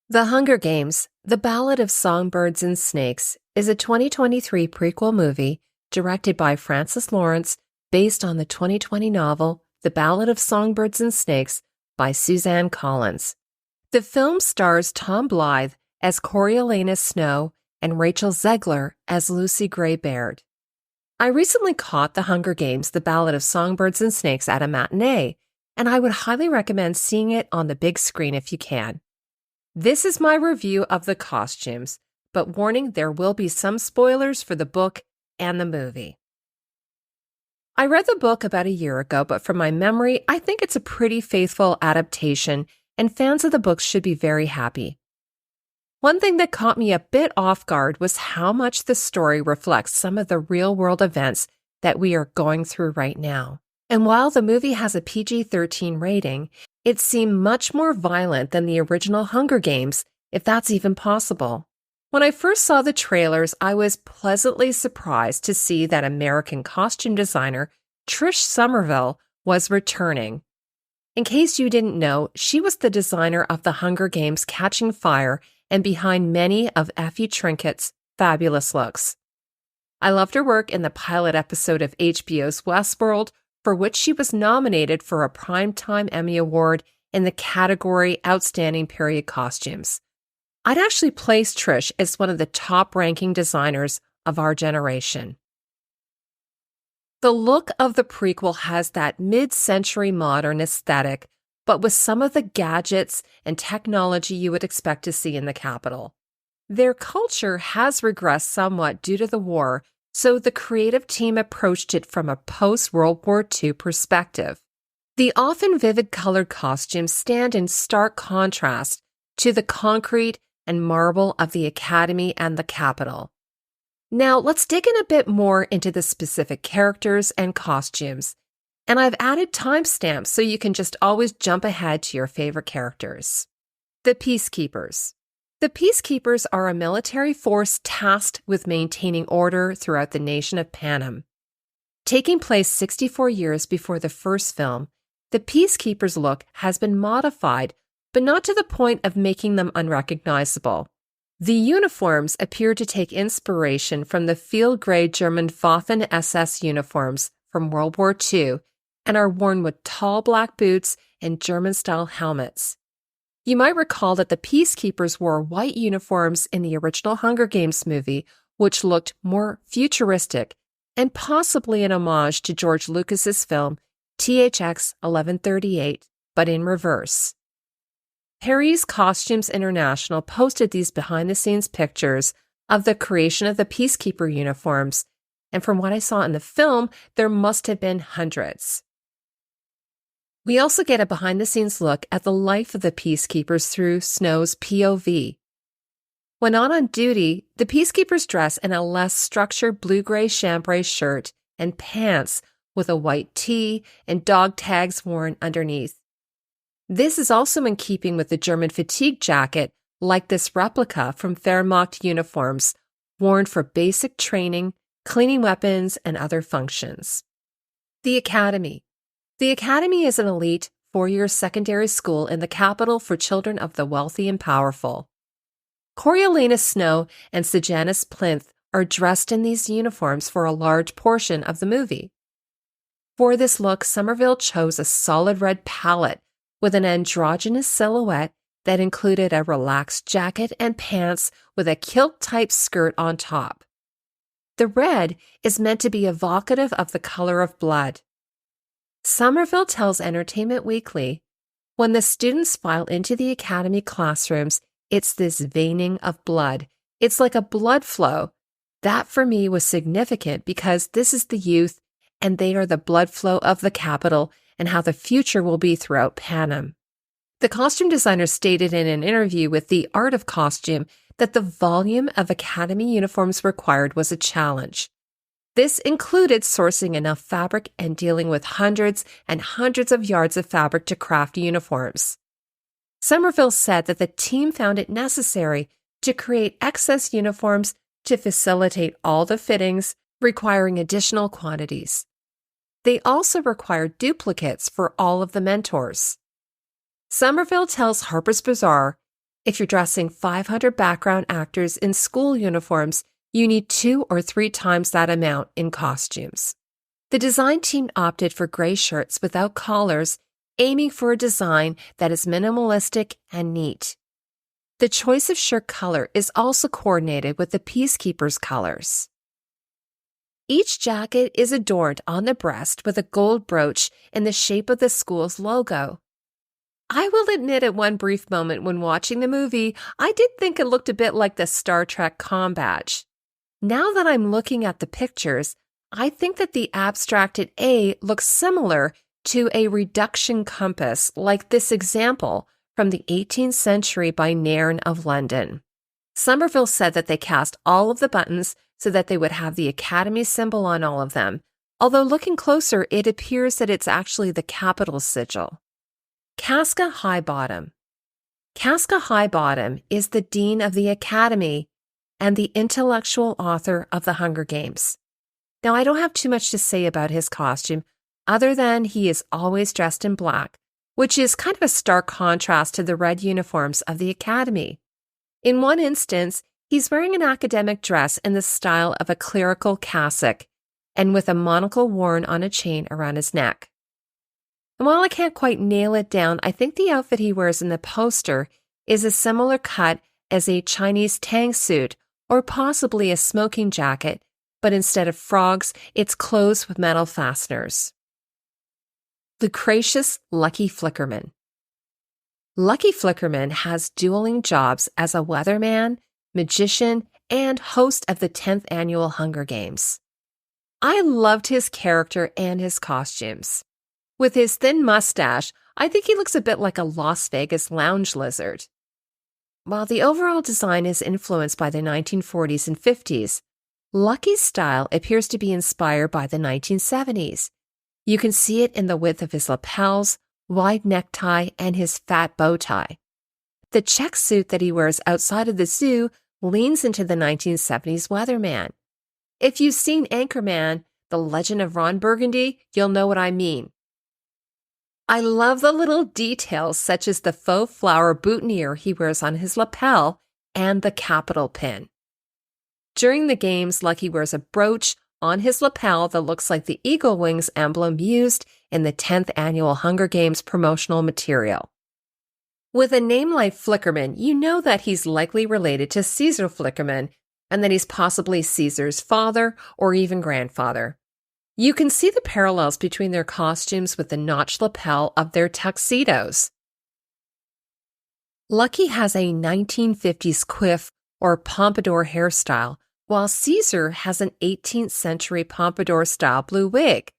The Hunger Games, The Ballad of Songbirds and Snakes is a 2023 prequel movie directed by Francis Lawrence based on the 2020 novel The Ballad of Songbirds and Snakes by Suzanne Collins. The film stars Tom Blythe as Coriolanus Snow and Rachel Zegler as Lucy Gray Baird. I recently caught The Hunger Games, The Ballad of Songbirds and Snakes at a matinee, and I would highly recommend seeing it on the big screen if you can. This is my review of the costumes, but warning, there will be some spoilers for the book and the movie. I read the book about a year ago, but from my memory, I think it's a pretty faithful adaptation, and fans of the book should be very happy. One thing that caught me a bit off guard was how much the story reflects some of the real-world events that we are going through right now. And while the movie has a PG-13 rating, it seemed much more violent than the original Hunger Games, if that's even possible. When I first saw the trailers, I was pleasantly surprised to see that American costume designer Trish Somerville was returning. In case you didn't know, she was the designer of the Hunger Games Catching Fire and behind many of Effie Trinket's fabulous looks. I loved her work in the pilot episode of HBO's Westworld, for which she was nominated for a Primetime Emmy Award in the category Outstanding Period Costumes. I'd actually place Trish as one of the top-ranking designers of our generation. The look of the prequel has that mid-century modern aesthetic, but with some of the gadgets and technology you would expect to see in the Capitol. Their culture has regressed somewhat due to the war, so the creative team approached it from a post-World War II perspective. The often vivid colored costumes stand in stark contrast to the concrete and marble of the Academy and the Capitol. Now, let's dig in a bit more into the specific characters and costumes, and I've added timestamps so you can just always jump ahead to your favorite characters. The Peacekeepers. The Peacekeepers are a military force tasked with maintaining order throughout the nation of Panem. Taking place 64 years before the first film, the Peacekeepers' look has been modified, but not to the point of making them unrecognizable. The uniforms appear to take inspiration from the field-gray German Waffen-SS uniforms from World War II and are worn with tall black boots and German-style helmets. You might recall that the Peacekeepers wore white uniforms in the original Hunger Games movie, which looked more futuristic and possibly an homage to George Lucas's film THX 1138, but in reverse. Paris Costumes International posted these behind-the-scenes pictures of the creation of the Peacekeeper uniforms, and from what I saw in the film, there must have been hundreds. We also get a behind-the-scenes look at the life of the Peacekeepers through Snow's POV. When not on duty, the Peacekeepers dress in a less structured blue-gray chambray shirt and pants with a white tee and dog tags worn underneath. This is also in keeping with the German fatigue jacket, like this replica from Wehrmacht uniforms, worn for basic training, cleaning weapons, and other functions. The Academy. The Academy is an elite four-year secondary school in the capital for children of the wealthy and powerful. Coriolanus Snow and Sejanus Plinth are dressed in these uniforms for a large portion of the movie. For this look, Somerville chose a solid red palette with an androgynous silhouette that included a relaxed jacket and pants with a kilt-type skirt on top. The red is meant to be evocative of the color of blood. Somerville tells Entertainment Weekly, when the students file into the Academy classrooms, it's this veining of blood. It's like a blood flow. That for me was significant because this is the youth and they are the blood flow of the Capitol and how the future will be throughout Panem. The costume designer stated in an interview with The Art of Costume that the volume of Academy uniforms required was a challenge. This included sourcing enough fabric and dealing with hundreds and hundreds of yards of fabric to craft uniforms. Somerville said that the team found it necessary to create excess uniforms to facilitate all the fittings, requiring additional quantities. They also required duplicates for all of the mentors. Somerville tells Harper's Bazaar, If you're dressing 500 background actors in school uniforms, you need 2 or 3 times that amount in costumes. The design team opted for gray shirts without collars, aiming for a design that is minimalistic and neat. The choice of shirt color is also coordinated with the Peacekeepers colors. Each jacket is adorned on the breast with a gold brooch in the shape of the school's logo. I will admit at one brief moment when watching the movie, I did think it looked a bit like the Star Trek comm badge. Now that I'm looking at the pictures, I think that the abstracted A looks similar to a reduction compass like this example from the 18th century by Nairn of London. Somerville said that they cast all of the buttons so that they would have the Academy symbol on all of them, although looking closer it appears that it's actually the capital sigil. Casca Highbottom. Casca Highbottom is the Dean of the Academy and the intellectual author of the Hunger Games. Now, I don't have too much to say about his costume, other than he is always dressed in black, which is kind of a stark contrast to the red uniforms of the Academy. In one instance, he's wearing an academic dress in the style of a clerical cassock and with a monocle worn on a chain around his neck. And while I can't quite nail it down, I think the outfit he wears in the poster is a similar cut as a Chinese tang suit or possibly a smoking jacket, but instead of frogs, it's closed with metal fasteners. Lucretius Lucky Flickerman. Lucky Flickerman has dueling jobs as a weatherman, magician, and host of the 10th annual Hunger Games. I loved his character and his costumes. With his thin mustache, I think he looks a bit like a Las Vegas lounge lizard. While the overall design is influenced by the 1940s and 50s, Lucky's style appears to be inspired by the 1970s. You can see it in the width of his lapels, wide necktie, and his fat bow tie. The check suit that he wears outside of the zoo leans into the 1970s weatherman. If you've seen Anchorman, The Legend of Ron Burgundy, you'll know what I mean. I love the little details such as the faux flower boutonniere he wears on his lapel and the capital pin. During the games, Lucky wears a brooch on his lapel that looks like the eagle wings emblem used in the 10th annual Hunger Games promotional material. With a name like Flickerman, you know that he's likely related to Caesar Flickerman and that he's possibly Caesar's father or even grandfather. You can see the parallels between their costumes with the notched lapel of their tuxedos. Lucky has a 1950s quiff or pompadour hairstyle, while Caesar has an 18th century pompadour-style blue wig.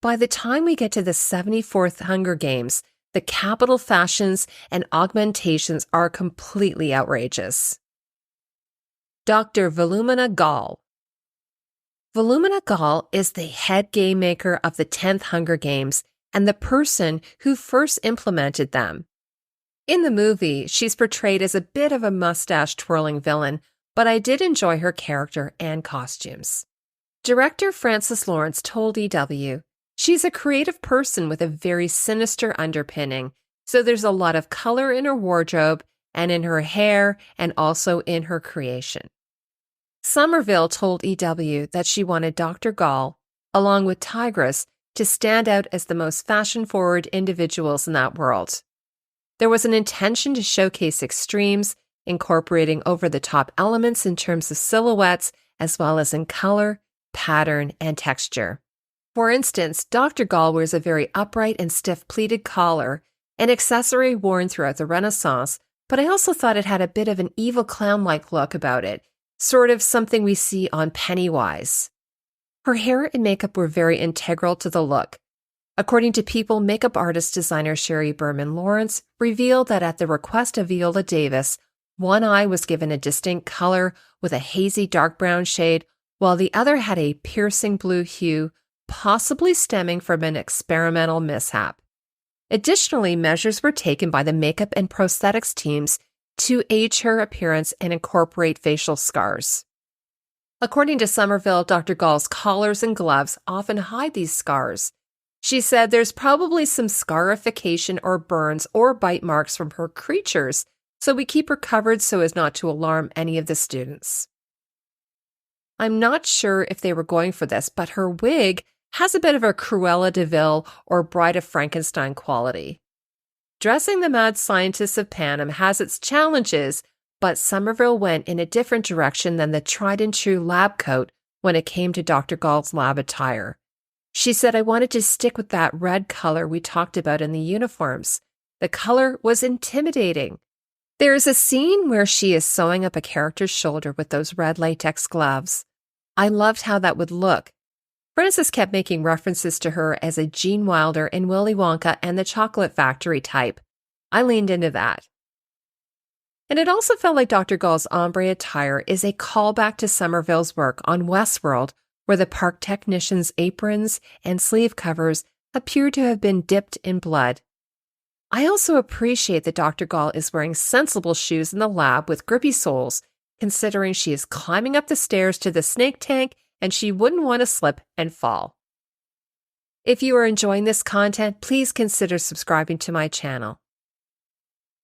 By the time we get to the 74th Hunger Games, the capital fashions and augmentations are completely outrageous. Dr. Volumnia Gaul. Volumnia Gaul is the head game maker of the 10th Hunger Games and the person who first implemented them. In the movie, she's portrayed as a bit of a mustache-twirling villain, but I did enjoy her character and costumes. Director Francis Lawrence told EW, "She's a creative person with a very sinister underpinning, so there's a lot of color in her wardrobe and in her hair and also in her creation." Somerville told EW that she wanted Dr. Gaul, along with Tigris, to stand out as the most fashion-forward individuals in that world. There was an intention to showcase extremes, incorporating over-the-top elements in terms of silhouettes as well as in color, pattern, and texture. For instance, Dr. Gaul wears a very upright and stiff pleated collar, an accessory worn throughout the Renaissance, but I also thought it had a bit of an evil clown-like look about it, sort of something we see on Pennywise. Her hair and makeup were very integral to the look. According to People, makeup artist designer Sherry Berman Lawrence revealed that at the request of Viola Davis, one eye was given a distinct color with a hazy dark brown shade, while the other had a piercing blue hue, possibly stemming from an experimental mishap. Additionally, measures were taken by the makeup and prosthetics teams to age her appearance and incorporate facial scars. According to Somerville, Dr. Gaul's collars and gloves often hide these scars. She said there's probably some scarification or burns or bite marks from her creatures, so we keep her covered so as not to alarm any of the students. I'm not sure if they were going for this, but her wig has a bit of a Cruella de Vil or Bride of Frankenstein quality. Dressing the mad scientists of Panem has its challenges, but Somerville went in a different direction than the tried-and-true lab coat when it came to Dr. Gaul's lab attire. She said, "I wanted to stick with that red color we talked about in the uniforms. The color was intimidating." There is a scene where she is sewing up a character's shoulder with those red latex gloves. I loved how that would look. Frances kept making references to her as a Gene Wilder in Willy Wonka and the Chocolate Factory type. I leaned into that. And it also felt like Dr. Gaul's ombre attire is a callback to Somerville's work on Westworld, where the park technicians' aprons and sleeve covers appear to have been dipped in blood. I also appreciate that Dr. Gaul is wearing sensible shoes in the lab with grippy soles, considering she is climbing up the stairs to the snake tank and she wouldn't want to slip and fall. If you are enjoying this content, please consider subscribing to my channel.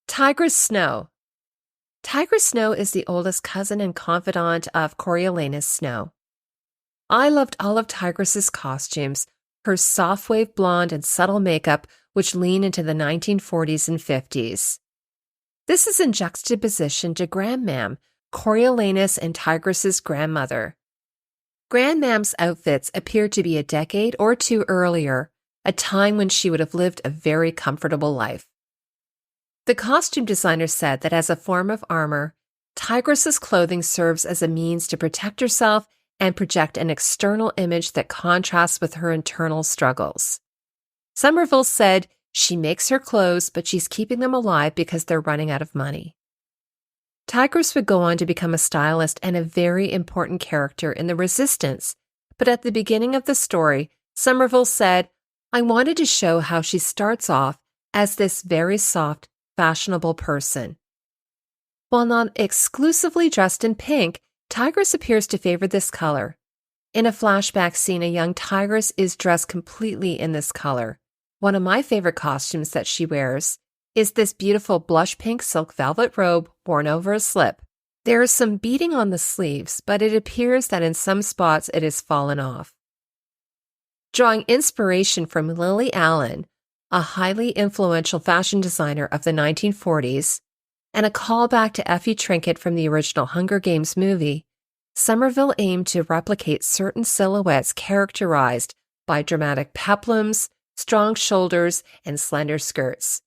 Tigris Snow. Tigris Snow is the oldest cousin and confidant of Coriolanus Snow. I loved all of Tigris's costumes, her soft wave blonde and subtle makeup, which lean into the 1940s and 50s. This is in juxtaposition to Grandmam, Coriolanus and Tigris's grandmother. Grandmam's outfits appear to be a decade or two earlier, a time when she would have lived a very comfortable life. The costume designer said that as a form of armor, Tigris's clothing serves as a means to protect herself and project an external image that contrasts with her internal struggles. Somerville said she makes her clothes, but she's keeping them alive because they're running out of money. Tigris would go on to become a stylist and a very important character in the Resistance, but at the beginning of the story, Somerville said, "I wanted to show how she starts off as this very soft, fashionable person." While not exclusively dressed in pink, Tigris appears to favor this color. In a flashback scene, a young Tigris is dressed completely in this color. One of my favorite costumes that she wears is this beautiful blush pink silk velvet robe worn over a slip. There is some beading on the sleeves, but it appears that in some spots it has fallen off. Drawing inspiration from Lily Allen, a highly influential fashion designer of the 1940s, and a callback to Effie Trinket from the original Hunger Games movie, Somerville aimed to replicate certain silhouettes characterized by dramatic peplums, strong shoulders, and slender skirts.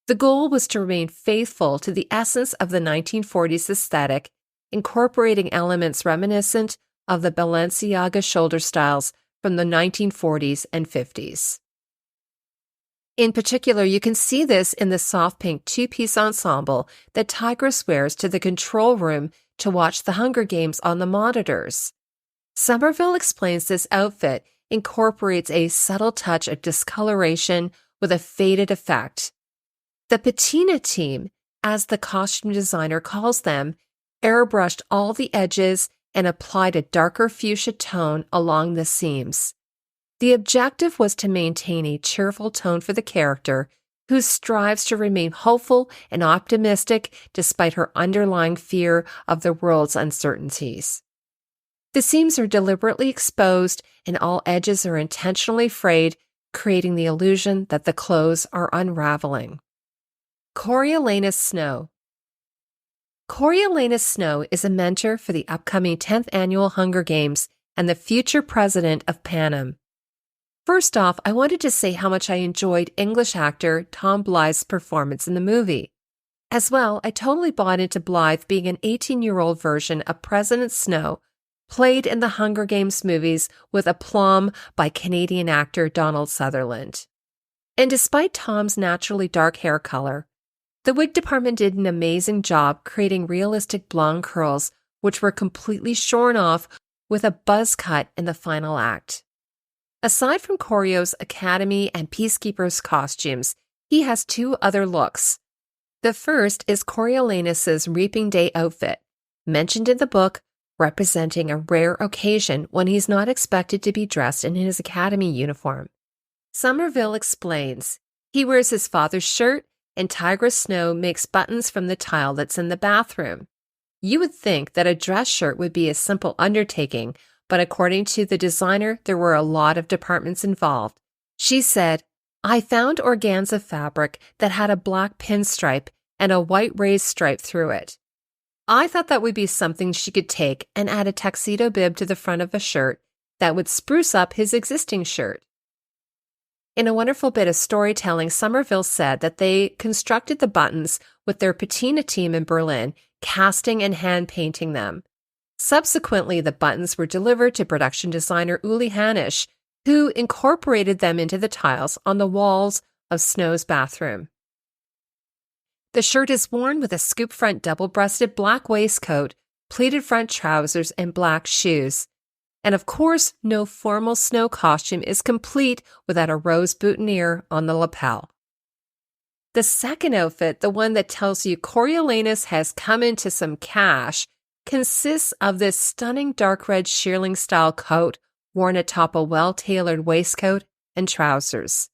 The goal was to remain faithful to the essence of the 1940s aesthetic, incorporating elements reminiscent of the Balenciaga shoulder styles from the 1940s and 50s. In particular, you can see this in the soft pink two-piece ensemble that Tigris wears to the control room to watch the Hunger Games on the monitors. Somerville explains this outfit incorporates a subtle touch of discoloration with a faded effect. The patina team, as the costume designer calls them, airbrushed all the edges and applied a darker fuchsia tone along the seams. The objective was to maintain a cheerful tone for the character, who strives to remain hopeful and optimistic despite her underlying fear of the world's uncertainties. The seams are deliberately exposed and all edges are intentionally frayed, creating the illusion that the clothes are unraveling. Coriolanus Snow. Coriolanus Snow is a mentor for the upcoming 10th annual Hunger Games and the future president of Panem. First off, I wanted to say how much I enjoyed English actor Tom Blythe's performance in the movie. As well, I totally bought into Blythe being an 18-year-old version of President Snow, played in the Hunger Games movies with aplomb by Canadian actor Donald Sutherland. And despite Tom's naturally dark hair color, the wig department did an amazing job creating realistic blonde curls, which were completely shorn off with a buzz cut in the final act. Aside from Corio's Academy and Peacekeepers costumes, he has two other looks. The first is Coriolanus's Reaping Day outfit, mentioned in the book, representing a rare occasion when he's not expected to be dressed in his Academy uniform. Somerville explains, he wears his father's shirt, and Tigris Snow makes buttons from the tile that's in the bathroom. You would think that a dress shirt would be a simple undertaking, but according to the designer, there were a lot of departments involved. She said, "I found organza fabric that had a black pinstripe and a white raised stripe through it. I thought that would be something she could take and add a tuxedo bib to the front of a shirt that would spruce up his existing shirt." In a wonderful bit of storytelling, Somerville said that they constructed the buttons with their patina team in Berlin, casting and hand-painting them. Subsequently, the buttons were delivered to production designer Uli Hanisch, who incorporated them into the tiles on the walls of Snow's bathroom. The shirt is worn with a scoop front double-breasted black waistcoat, pleated front trousers, and black shoes. And of course, no formal Snow costume is complete without a rose boutonniere on the lapel. The second outfit, the one that tells you Coriolanus has come into some cash, consists of this stunning dark red shearling-style coat worn atop a well-tailored waistcoat and trousers.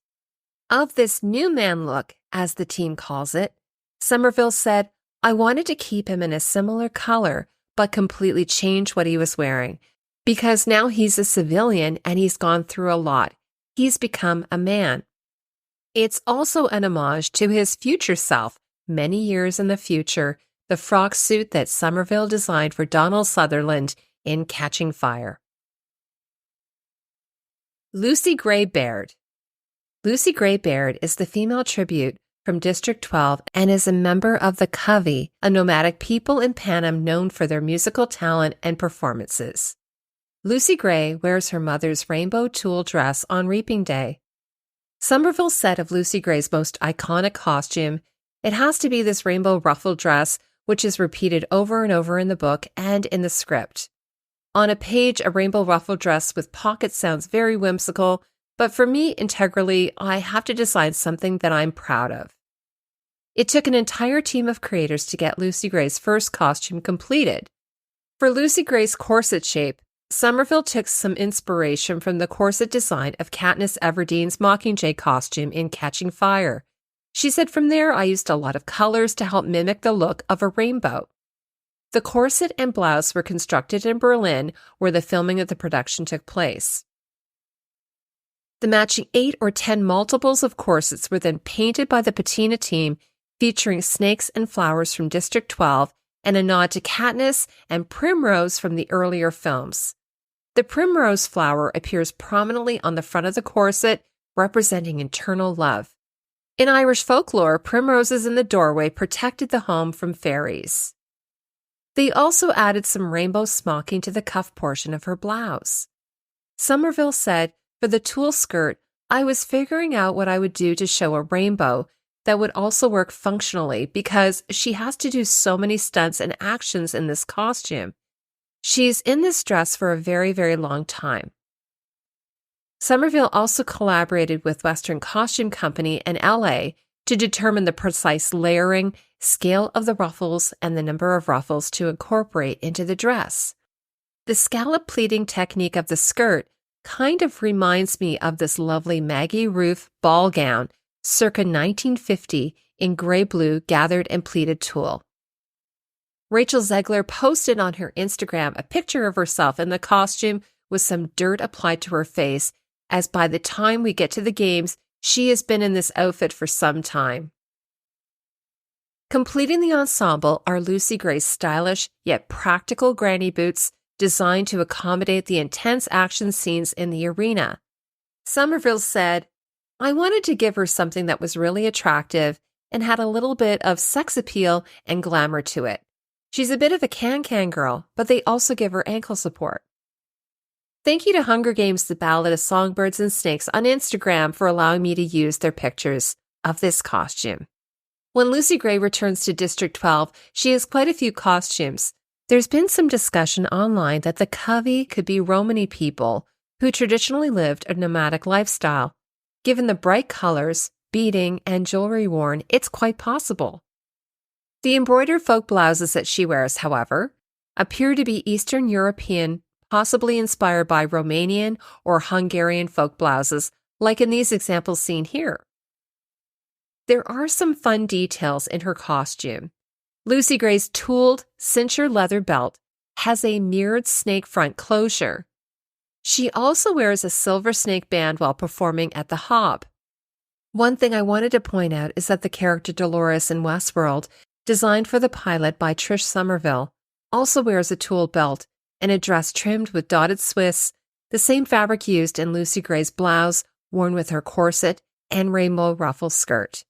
Of this new man look, as the team calls it, Somerville said, "I wanted to keep him in a similar color, but completely change what he was wearing, because now he's a civilian and he's gone through a lot. He's become a man." It's also an homage to his future self, many years in the future, the frock suit that Somerville designed for Donald Sutherland in Catching Fire. Lucy Gray Baird. Lucy Gray Baird is the female tribute from District 12 and is a member of the Covey, a nomadic people in Panem known for their musical talent and performances. Lucy Gray wears her mother's rainbow tulle dress on Reaping Day. Somerville said of Lucy Gray's most iconic costume, "It has to be this rainbow ruffled dress, which is repeated over and over in the book and in the script. On a page, a rainbow ruffled dress with pockets sounds very whimsical, but for me, integrally, I have to design something that I'm proud of." It took an entire team of creators to get Lucy Gray's first costume completed. For Lucy Gray's corset shape, Somerville took some inspiration from the corset design of Katniss Everdeen's Mockingjay costume in Catching Fire. She said, "From there, I used a lot of colors to help mimic the look of a rainbow." The corset and blouse were constructed in Berlin, where the filming of the production took place. The matching 8 or 10 multiples of corsets were then painted by the patina team, featuring snakes and flowers from District 12 and a nod to Katniss and Primrose from the earlier films. The primrose flower appears prominently on the front of the corset, representing eternal love. In Irish folklore, primroses in the doorway protected the home from fairies. They also added some rainbow smocking to the cuff portion of her blouse. Somerville said, "For the tulle skirt, I was figuring out what I would do to show a rainbow that would also work functionally because she has to do so many stunts and actions in this costume. She's in this dress for a very, very long time." Somerville also collaborated with Western Costume Company in LA to determine the precise layering, scale of the ruffles, and the number of ruffles to incorporate into the dress. The scallop pleating technique of the skirt kind of reminds me of this lovely Maggie Roof ball gown circa 1950 in gray-blue gathered and pleated tulle. Rachel Zegler posted on her Instagram a picture of herself in the costume with some dirt applied to her face, as by the time we get to the games, she has been in this outfit for some time. Completing the ensemble are Lucy Gray's stylish yet practical granny boots designed to accommodate the intense action scenes in the arena. Somerville said, "I wanted to give her something that was really attractive and had a little bit of sex appeal and glamour to it. She's a bit of a can-can girl, but they also give her ankle support." Thank you to Hunger Games, The Ballad of Songbirds and Snakes on Instagram for allowing me to use their pictures of this costume. When Lucy Gray returns to District 12, she has quite a few costumes. There's been some discussion online that the Covey could be Romany people who traditionally lived a nomadic lifestyle. Given the bright colors, beading, and jewelry worn, it's quite possible. The embroidered folk blouses that she wears, however, appear to be Eastern European, possibly inspired by Romanian or Hungarian folk blouses, like in these examples seen here. There are some fun details in her costume. Lucy Gray's tooled cincher leather belt has a mirrored snake front closure. She also wears a silver snake band while performing at the Hob. One thing I wanted to point out is that the character Dolores in Westworld, designed for the pilot by Trish Somerville, also wears a tooled belt and a dress trimmed with dotted Swiss, the same fabric used in Lucy Gray's blouse, worn with her corset and rainbow ruffle skirt.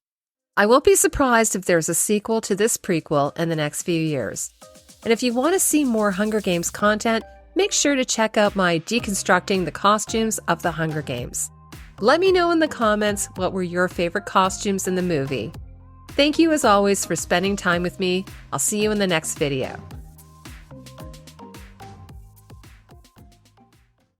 I won't be surprised if there's a sequel to this prequel in the next few years. And if you want to see more Hunger Games content, make sure to check out my Deconstructing the Costumes of the Hunger Games. Let me know in the comments what were your favorite costumes in the movie. Thank you as always for spending time with me. I'll see you in the next video.